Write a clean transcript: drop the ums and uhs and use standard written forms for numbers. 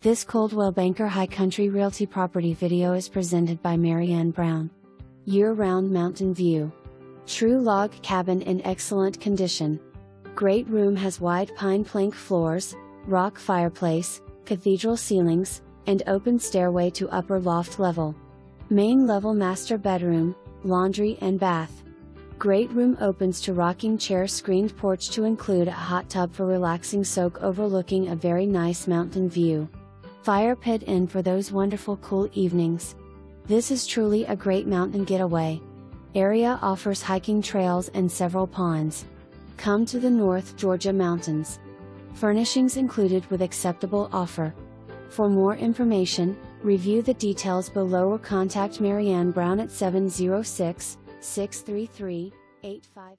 This Coldwell Banker High Country Realty property video is presented by MaryAnn Brown. Year-round mountain view. True log cabin in excellent condition. Great room has wide pine plank floors, rock fireplace, cathedral ceilings, and open stairway to upper loft level. Main level master bedroom, laundry and bath. Great room opens to rocking chair screened porch to include a hot tub for relaxing soak overlooking a very nice mountain view. Fire pit in for those wonderful cool evenings. This is truly a great mountain getaway. Area offers hiking trails and several ponds. Come to the North Georgia mountains. Furnishings included with acceptable offer. For more information, review the details below or contact MaryAnn Brown at 706-633-85